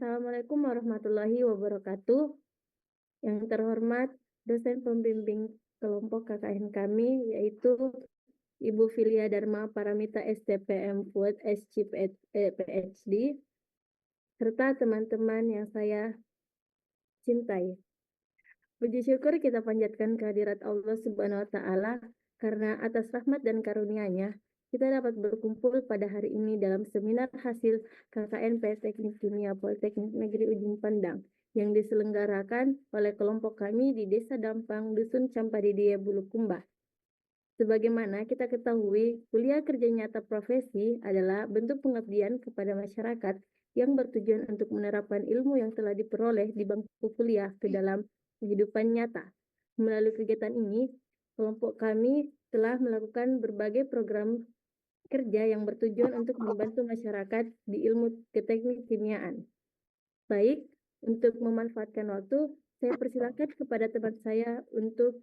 Assalamualaikum warahmatullahi wabarakatuh. Yang terhormat dosen pembimbing kelompok KKN kami, yaitu Ibu Filia Dharma Paramita STPM Food SC PhD, serta teman-teman yang saya cintai. Puji syukur kita panjatkan kehadirat Allah Subhanahu wa Ta'ala karena atas rahmat dan karunia-Nya kita dapat berkumpul pada hari ini dalam seminar hasil KKN PS Teknik Kimia Politeknik Negeri Ujung Pandang yang diselenggarakan oleh kelompok kami di Desa Dampang, Dusun Campadidia, Bulukumba. Sebagaimana kita ketahui, kuliah kerja nyata profesi adalah bentuk pengabdian kepada masyarakat yang bertujuan untuk menerapkan ilmu yang telah diperoleh di bangku kuliah ke dalam kehidupan nyata. Melalui kegiatan ini, kelompok kami telah melakukan berbagai program kerja yang bertujuan untuk membantu masyarakat di ilmu keteknik kimiaan. Baik, untuk memanfaatkan waktu, saya persilakan kepada teman saya untuk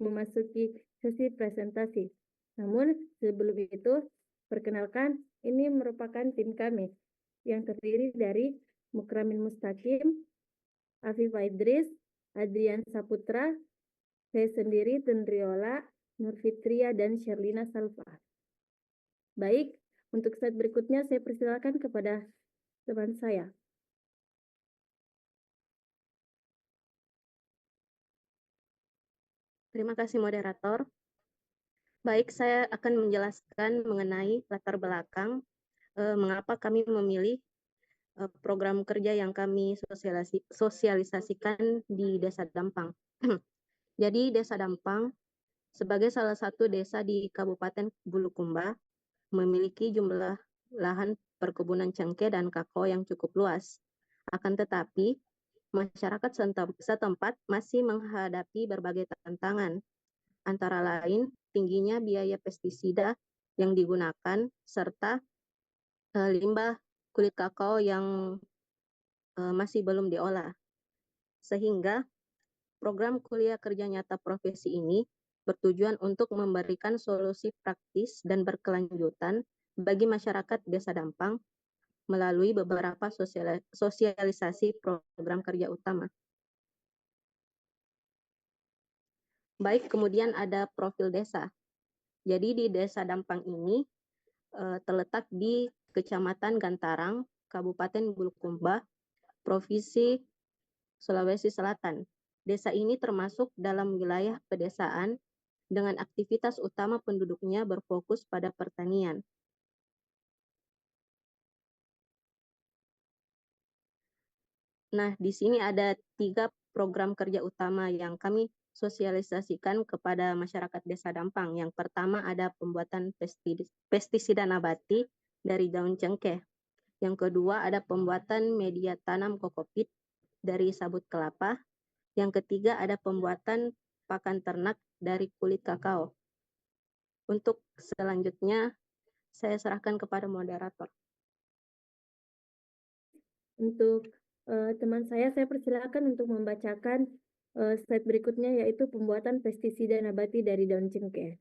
memasuki sesi presentasi. Namun, sebelum itu, perkenalkan, ini merupakan tim kami yang terdiri dari Mukramin Mustaqim, Afifah Idris, Adrian Saputra, saya sendiri, Tendriola, Nurfitria, dan Sherlina Salva. Baik, untuk slide berikutnya saya persilakan kepada teman saya. Terima kasih moderator. Baik, saya akan menjelaskan mengenai latar belakang mengapa kami memilih program kerja yang kami sosialisasikan di Desa Dampang. Jadi Desa Dampang sebagai salah satu desa di Kabupaten Bulukumba memiliki jumlah lahan perkebunan cengkeh dan kakao yang cukup luas. Akan tetapi, masyarakat setempat masih menghadapi berbagai tantangan, antara lain tingginya biaya pestisida yang digunakan serta limbah kulit kakao yang masih belum diolah. Sehingga program kuliah kerja nyata profesi ini bertujuan untuk memberikan solusi praktis dan berkelanjutan bagi masyarakat Desa Dampang melalui beberapa sosialisasi program kerja utama. Baik, kemudian ada profil desa. Jadi di Desa Dampang ini terletak di Kecamatan Gantarang, Kabupaten Bulukumba, Provinsi Sulawesi Selatan. Desa ini termasuk dalam wilayah pedesaan dengan aktivitas utama penduduknya berfokus pada pertanian. Nah, di sini ada 3 program kerja utama yang kami sosialisasikan kepada masyarakat Desa Dampang. Yang pertama ada pembuatan pestisida nabati dari daun cengkeh. Yang kedua ada pembuatan media tanam kokopit dari sabut kelapa. Yang ketiga ada pembuatan pakan ternak dari kulit kakao. Untuk selanjutnya saya serahkan kepada moderator. Untuk teman saya persilakan untuk membacakan slide berikutnya, yaitu pembuatan pestisida nabati dari daun cengkeh.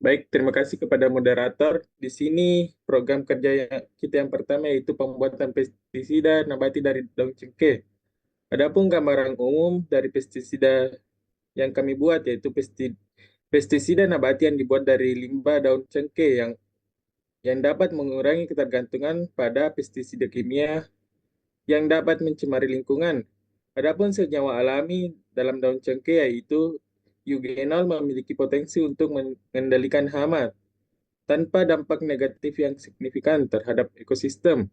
Baik, terima kasih kepada moderator. Di sini program kerja kita yang pertama yaitu pembuatan pestisida nabati dari daun cengkeh. Adapun gambaran umum dari pestisida yang kami buat yaitu pestisida nabati yang dibuat dari limbah daun cengkeh yang dapat mengurangi ketergantungan pada pestisida kimia yang dapat mencemari lingkungan. Adapun senyawa alami dalam daun cengkeh yaitu eugenol memiliki potensi untuk mengendalikan hama tanpa dampak negatif yang signifikan terhadap ekosistem.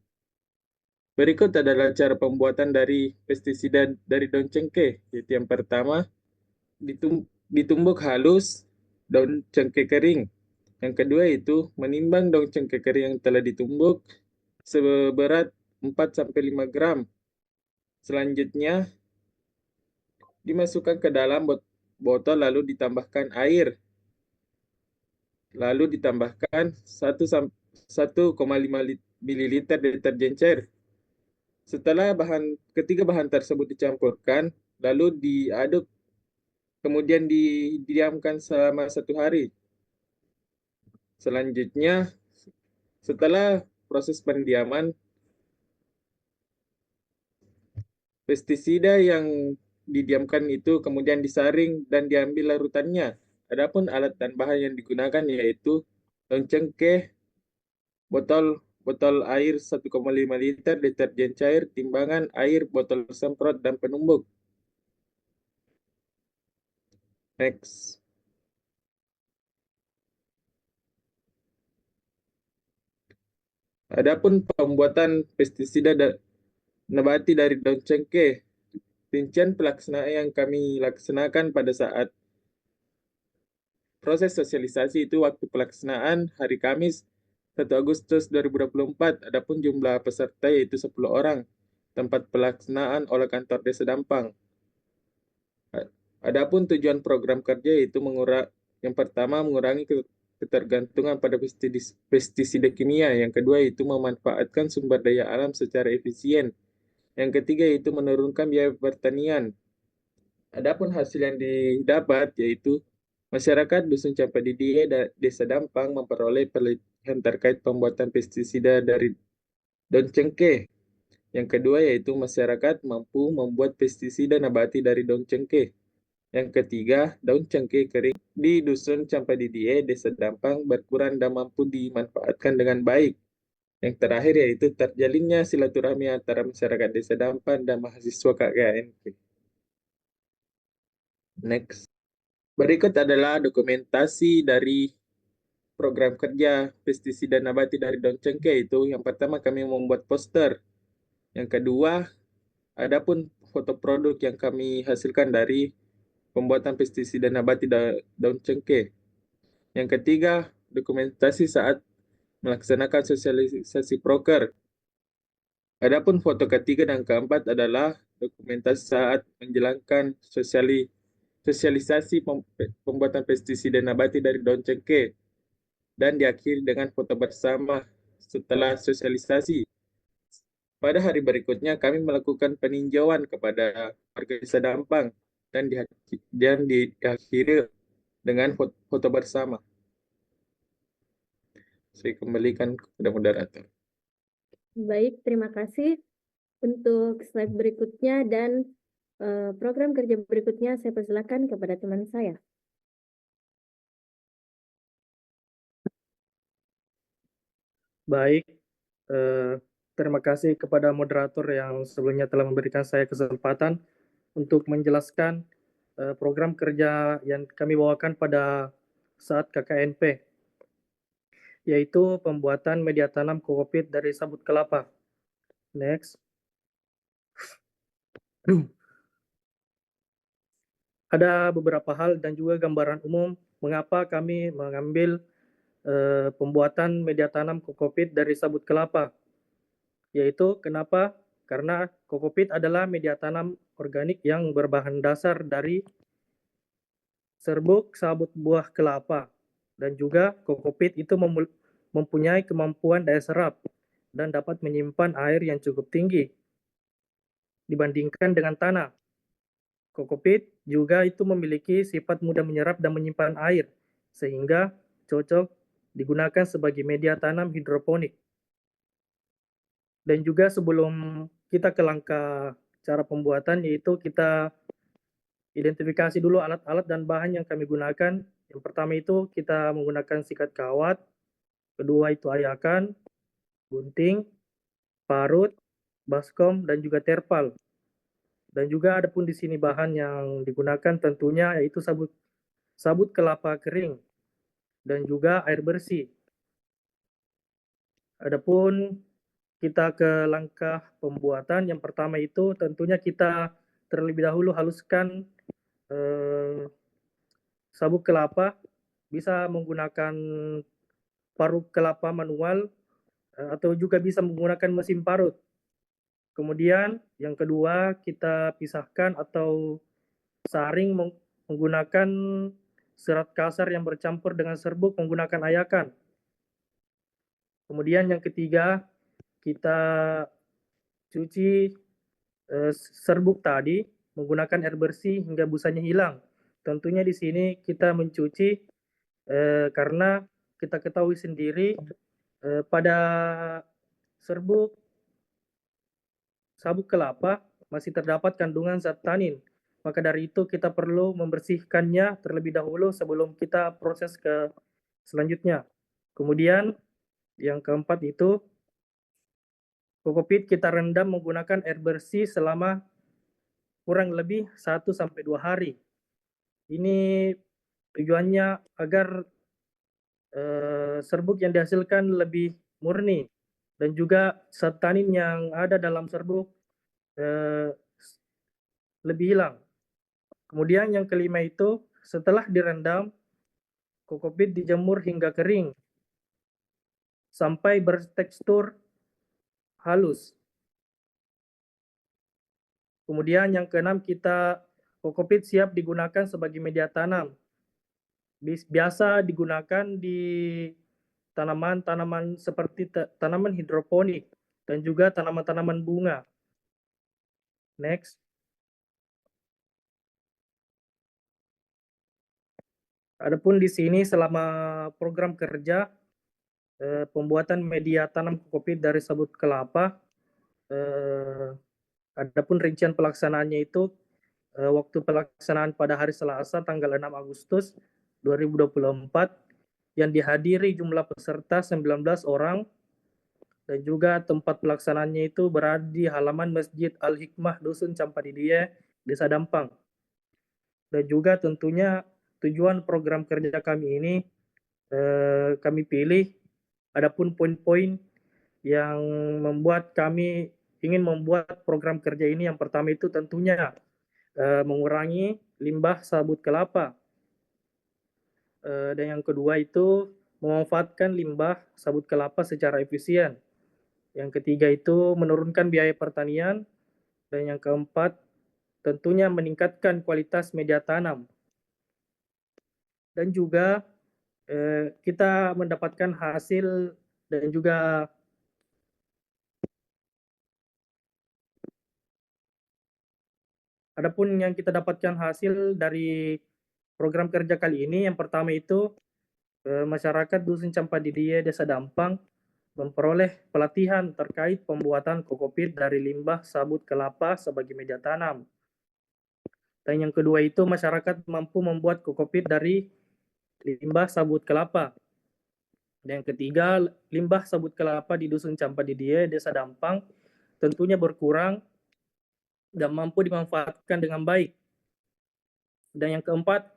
Berikut adalah cara pembuatan dari pestisida dari daun cengkeh. Yaitu yang pertama, ditumbuk halus daun cengkeh kering. Yang kedua itu menimbang daun cengkeh kering yang telah ditumbuk seberat 4-5 gram. Selanjutnya dimasukkan ke dalam botol lalu ditambahkan air. Lalu ditambahkan 1,5 ml deterjen cair. Setelah ketiga bahan tersebut dicampurkan, lalu diaduk, kemudian didiamkan selama 1 hari. Selanjutnya, setelah proses pendiaman, pestisida yang didiamkan itu kemudian disaring dan diambil larutannya. Adapun alat dan bahan yang digunakan yaitu daun cengkeh, botol air 1,5 liter, deterjen cair, timbangan air, botol semprot, dan penumbuk. Next. Adapun pembuatan pestisida nabati dari daun cengkeh, rincian pelaksanaan yang kami laksanakan pada saat proses sosialisasi itu waktu pelaksanaan hari Kamis 1 Agustus 2024. Adapun jumlah peserta yaitu 10 orang. Tempat pelaksanaan oleh kantor Desa Dampang. Adapun tujuan program kerja yaitu yang pertama mengurangi ketergantungan pada pestisida kimia, yang kedua yaitu memanfaatkan sumber daya alam secara efisien, yang ketiga yaitu menurunkan biaya pertanian. Adapun hasil yang didapat yaitu masyarakat Dusun Campadidiye Desa Dampang memperoleh pelatihan terkait pembuatan pestisida dari daun cengkeh. Yang kedua yaitu masyarakat mampu membuat pestisida nabati dari daun cengkeh. Yang ketiga, daun cengkeh kering di Dusun Campadidiye, Desa Dampang berkurang dan mampu dimanfaatkan dengan baik. Yang terakhir yaitu terjalinnya silaturahmi antara masyarakat Desa Dampang dan mahasiswa KKNP. Next. Berikut adalah dokumentasi dari program kerja pestisida nabati dari daun cengkeh itu. Yang pertama kami membuat poster. Yang kedua, adapun foto produk yang kami hasilkan dari pembuatan pestisida nabati daun cengkeh. Yang ketiga, dokumentasi saat melaksanakan sosialisasi proker. Adapun foto ketiga dan keempat adalah dokumentasi saat menjalankan sosialisasi pembuatan pestisida nabati dari daun cengkeh dan diakhiri dengan foto bersama setelah sosialisasi. Pada hari berikutnya kami melakukan peninjauan kepada warga Desa Dampang dan diakhiri dengan foto bersama. Saya kembalikan kepada moderator. Baik, terima kasih. Untuk slide berikutnya dan program kerja berikutnya saya persilakan kepada teman saya. Baik, terima kasih kepada moderator yang sebelumnya telah memberikan saya kesempatan untuk menjelaskan program kerja yang kami bawakan pada saat KKNP, yaitu pembuatan media tanam kokopit dari sabut kelapa. Next. Ada beberapa hal dan juga gambaran umum mengapa kami mengambil pembuatan media tanam kokopit dari sabut kelapa, yaitu kenapa? Karena kokopit adalah media tanam organik yang berbahan dasar dari serbuk sabut buah kelapa, dan juga kokopit itu mempunyai kemampuan daya serap dan dapat menyimpan air yang cukup tinggi dibandingkan dengan tanah. Kokopit juga itu memiliki sifat mudah menyerap dan menyimpan air, sehingga cocok digunakan sebagai media tanam hidroponik. Dan juga sebelum kita ke langkah cara pembuatan, yaitu kita identifikasi dulu alat-alat dan bahan yang kami gunakan. Yang pertama itu kita menggunakan sikat kawat, kedua itu ayakan, gunting, parut, baskom, dan juga terpal. Dan juga ada pun di sini bahan yang digunakan tentunya yaitu sabut kelapa kering dan juga air bersih. Adapun kita ke langkah pembuatan, yang pertama itu tentunya kita terlebih dahulu haluskan sabut kelapa, bisa menggunakan parut kelapa manual atau juga bisa menggunakan mesin parut. Kemudian yang kedua kita pisahkan atau saring menggunakan serat kasar yang bercampur dengan serbuk menggunakan ayakan. Kemudian yang ketiga kita cuci serbuk tadi menggunakan air bersih hingga busanya hilang. Tentunya di sini kita mencuci karena kita ketahui sendiri pada serbuk sabut kelapa masih terdapat kandungan zat tanin. Maka dari itu kita perlu membersihkannya terlebih dahulu sebelum kita proses ke selanjutnya. Kemudian yang keempat itu kokopit kita rendam menggunakan air bersih selama kurang lebih 1-2 hari. Ini tujuannya agar serbuk yang dihasilkan lebih murni dan juga zat tanin yang ada dalam serbuk lebih hilang. Kemudian yang kelima itu setelah direndam, kokopit dijemur hingga kering sampai bertekstur halus. Kemudian yang keenam kokopit siap digunakan sebagai media tanam. Biasa digunakan di tanaman-tanaman seperti tanaman hidroponik dan juga tanaman-tanaman bunga. Next. Adapun di sini selama program kerja pembuatan media tanam kokopit dari sabut kelapa, adapun rincian pelaksanaannya itu waktu pelaksanaan pada hari Selasa tanggal 6 Agustus 2024 yang dihadiri jumlah peserta 19 orang dan juga tempat pelaksanaannya itu berada di halaman Masjid Al-Hikmah Dusun Campadidiye, Desa Dampang. Dan juga tentunya tujuan program kerja kami ini kami pilih adapun poin-poin yang membuat kami ingin membuat program kerja ini. Yang pertama itu tentunya mengurangi limbah sabut kelapa. Dan yang kedua itu memanfaatkan limbah sabut kelapa secara efisien. Yang ketiga itu menurunkan biaya pertanian. Dan yang keempat tentunya meningkatkan kualitas media tanam. Dan juga kita mendapatkan hasil dan juga adapun yang kita dapatkan hasil dari program kerja kali ini, yang pertama itu masyarakat Dusun Campadidiye Desa Dampang memperoleh pelatihan terkait pembuatan kokopit dari limbah sabut kelapa sebagai media tanam. Dan yang kedua itu masyarakat mampu membuat kokopit dari limbah sabut kelapa. Dan yang ketiga, limbah sabut kelapa di Dusun Campadidiye Desa Dampang tentunya berkurang dan mampu dimanfaatkan dengan baik. Dan yang keempat,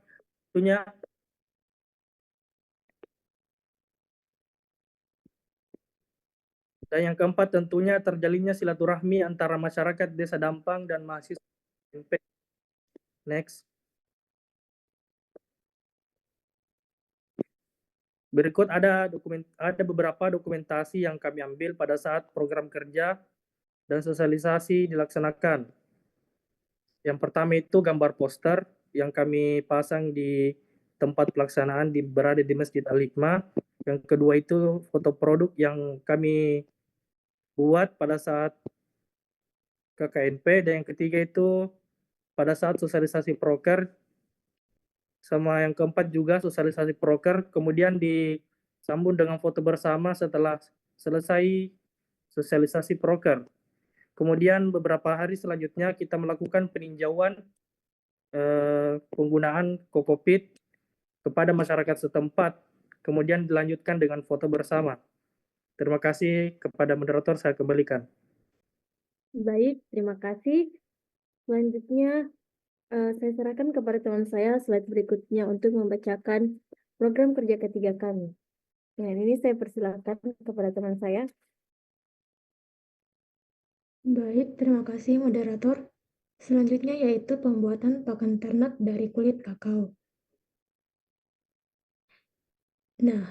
tentunya terjalinnya silaturahmi antara masyarakat Desa Dampang dan mahasiswa SMP. Next. Berikut ada beberapa dokumentasi yang kami ambil pada saat program kerja dan sosialisasi dilaksanakan. Yang pertama itu gambar poster yang kami pasang di tempat pelaksanaan berada di Masjid Al-Hikmah. Yang kedua itu foto produk yang kami buat pada saat KKNP. Dan yang ketiga itu pada saat sosialisasi proker. Sama yang keempat juga sosialisasi proker, kemudian disambung dengan foto bersama setelah selesai sosialisasi proker. Kemudian beberapa hari selanjutnya kita melakukan peninjauan penggunaan kokopit kepada masyarakat setempat, kemudian dilanjutkan dengan foto bersama. Terima kasih kepada moderator, saya kembalikan. Baik, terima kasih. Selanjutnya saya serahkan kepada teman saya slide berikutnya untuk membacakan program kerja ketiga kami. Dengan ini saya persilakan kepada teman saya. Baik, terima kasih moderator. Selanjutnya yaitu pembuatan pakan ternak dari kulit kakao. Nah,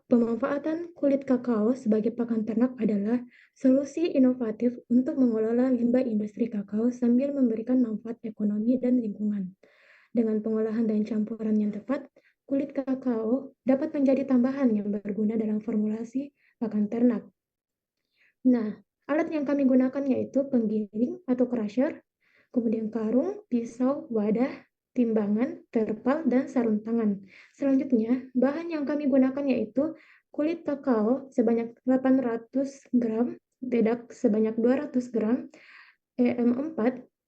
pemanfaatan kulit kakao sebagai pakan ternak adalah solusi inovatif untuk mengelola limbah industri kakao sambil memberikan manfaat ekonomi dan lingkungan. Dengan pengolahan dan campuran yang tepat, kulit kakao dapat menjadi tambahan yang berguna dalam formulasi pakan ternak. Nah, alat yang kami gunakan yaitu penggiling atau crusher, kemudian karung, pisau, wadah, timbangan, terpal, dan sarung tangan. Selanjutnya, bahan yang kami gunakan yaitu kulit kakao sebanyak 800 gram, dedak sebanyak 200 gram, EM4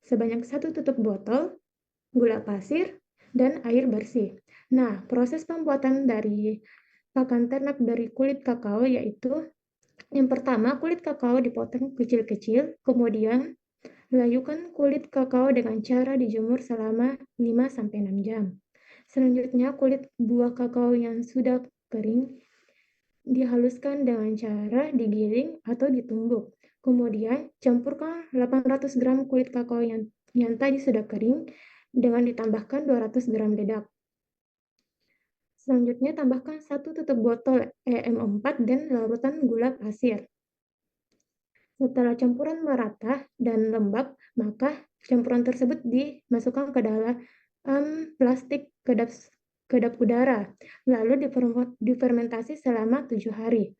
sebanyak 1 tutup botol, gula pasir, dan air bersih. Nah, proses pembuatan dari pakan ternak dari kulit kakao yaitu yang pertama, kulit kakao dipotong kecil-kecil, kemudian layukan kulit kakao dengan cara dijemur selama 5-6 jam. Selanjutnya, kulit buah kakao yang sudah kering dihaluskan dengan cara digiling atau ditumbuk. Kemudian, campurkan 800 gram kulit kakao yang tadi sudah kering dengan ditambahkan 200 gram dedak. Selanjutnya, tambahkan 1 tutup botol EM4 dan larutan gula pasir. Setelah campuran merata dan lembab, maka campuran tersebut dimasukkan ke dalam plastik kedap udara, lalu difermentasi selama 7 hari.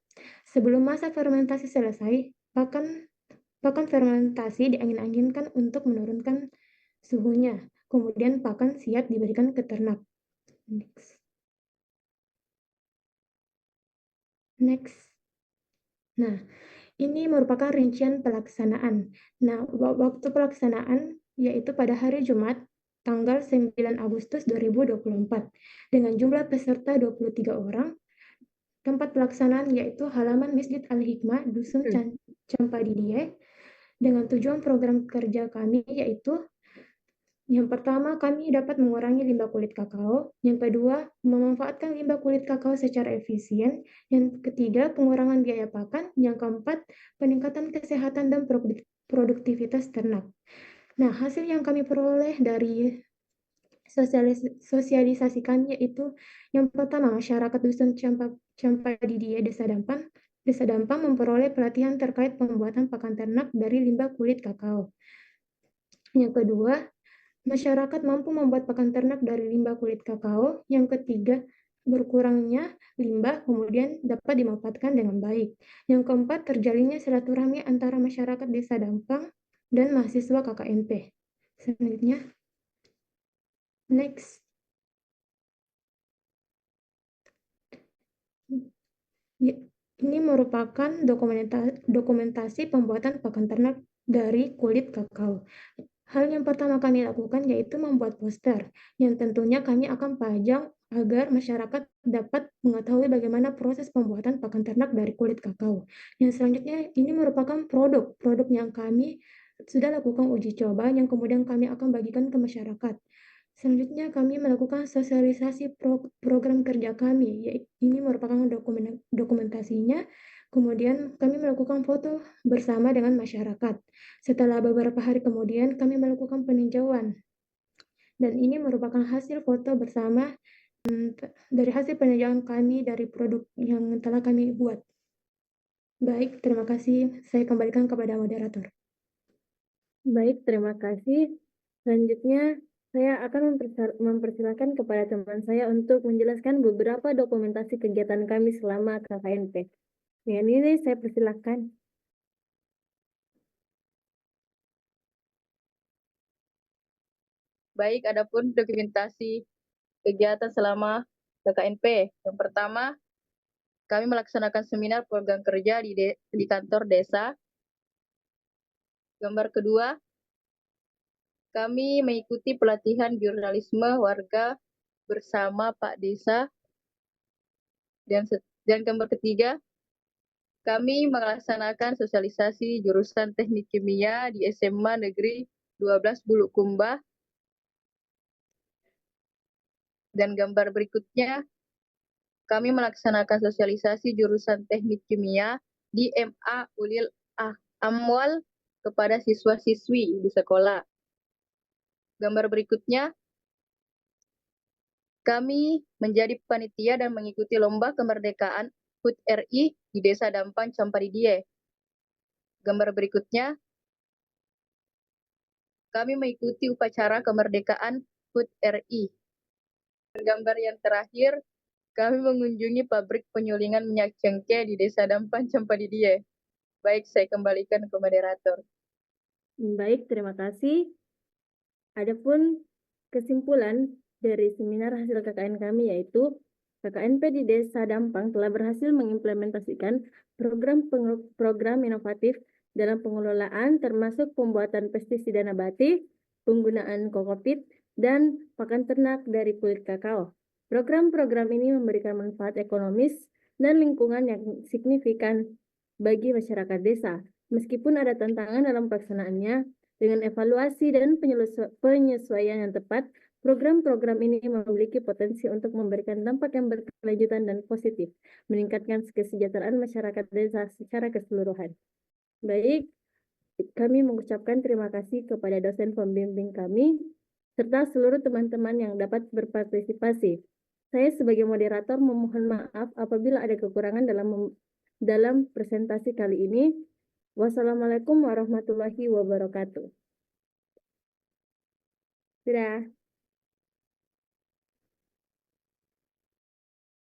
Sebelum masa fermentasi selesai, pakan fermentasi diangin-anginkan untuk menurunkan suhunya. Kemudian pakan siap diberikan ke ternak. Next. Nah, ini merupakan rincian pelaksanaan. Nah, waktu pelaksanaan yaitu pada hari Jumat, tanggal 9 Agustus 2024, dengan jumlah peserta 23 orang. Tempat pelaksanaan yaitu halaman Masjid Al-Hikmah, Dusun Campadidiye, dengan tujuan program kerja kami yaitu yang pertama, kami dapat mengurangi limbah kulit kakao. Yang kedua, memanfaatkan limbah kulit kakao secara efisien. Yang ketiga, pengurangan biaya pakan. Yang keempat, peningkatan kesehatan dan produktivitas ternak. Nah, hasil yang kami peroleh dari sosialisasi kami yaitu yang pertama, masyarakat Dusun Campadidiye, Desa Dampang memperoleh pelatihan terkait pembuatan pakan ternak dari limbah kulit kakao. Yang kedua, masyarakat mampu membuat pakan ternak dari limbah kulit kakao. Yang ketiga, berkurangnya limbah kemudian dapat dimanfaatkan dengan baik. Yang keempat, terjalinnya silaturahmi antara masyarakat Desa Dampang dan mahasiswa KKNP. Selanjutnya, next. Ya, ini merupakan dokumentasi pembuatan pakan ternak dari kulit kakao. Hal yang pertama kami lakukan yaitu membuat poster yang tentunya kami akan pajang agar masyarakat dapat mengetahui bagaimana proses pembuatan pakan ternak dari kulit kakao. Yang selanjutnya ini merupakan produk yang kami sudah lakukan uji coba yang kemudian kami akan bagikan ke masyarakat. Selanjutnya kami melakukan sosialisasi program kerja kami. Ini merupakan dokumentasinya. Kemudian kami melakukan foto bersama dengan masyarakat. Setelah beberapa hari kemudian kami melakukan peninjauan. Dan ini merupakan hasil foto bersama dari hasil peninjauan kami dari produk yang telah kami buat. Baik, terima kasih. Saya kembalikan kepada moderator. Baik, terima kasih. Selanjutnya, saya akan mempersilakan kepada teman saya untuk menjelaskan beberapa dokumentasi kegiatan kami selama KKNP. Dengan ini saya persilakan. Baik, adapun dokumentasi kegiatan selama KKNP. Yang pertama, kami melaksanakan seminar program kerja di kantor desa. Gambar kedua, kami mengikuti pelatihan jurnalisme warga bersama Pak Desa. Dan gambar ketiga, kami melaksanakan sosialisasi jurusan Teknik Kimia di SMA Negeri 12 Bulukumba. Dan gambar berikutnya, kami melaksanakan sosialisasi jurusan Teknik Kimia di MA Ulil Amwal kepada siswa-siswi di sekolah. Gambar berikutnya, kami menjadi panitia dan mengikuti lomba kemerdekaan HUT RI di Desa Dampang Campadidiye. Gambar berikutnya, kami mengikuti upacara kemerdekaan HUT RI. Gambar yang terakhir, kami mengunjungi pabrik penyulingan minyak cengkeh di Desa Dampang Campadidiye. Baik, saya kembalikan ke moderator. Baik, terima kasih. Adapun Kesimpulan dari seminar hasil KKN kami yaitu KKNP di Desa Dampang telah berhasil mengimplementasikan program inovatif dalam pengelolaan termasuk pembuatan pestisida nabati, penggunaan kokopit, dan pakan ternak dari kulit kakao. Program-program ini memberikan manfaat ekonomis dan lingkungan yang signifikan bagi masyarakat desa. Meskipun ada tantangan dalam pelaksanaannya, dengan evaluasi dan penyesuaian yang tepat, program-program ini memiliki potensi untuk memberikan dampak yang berkelanjutan dan positif, meningkatkan kesejahteraan masyarakat desa secara keseluruhan. Baik, kami mengucapkan terima kasih kepada dosen pembimbing kami, serta seluruh teman-teman yang dapat berpartisipasi. Saya sebagai moderator memohon maaf apabila ada kekurangan dalam presentasi kali ini. Wassalamualaikum warahmatullahi wabarakatuh. Dadah.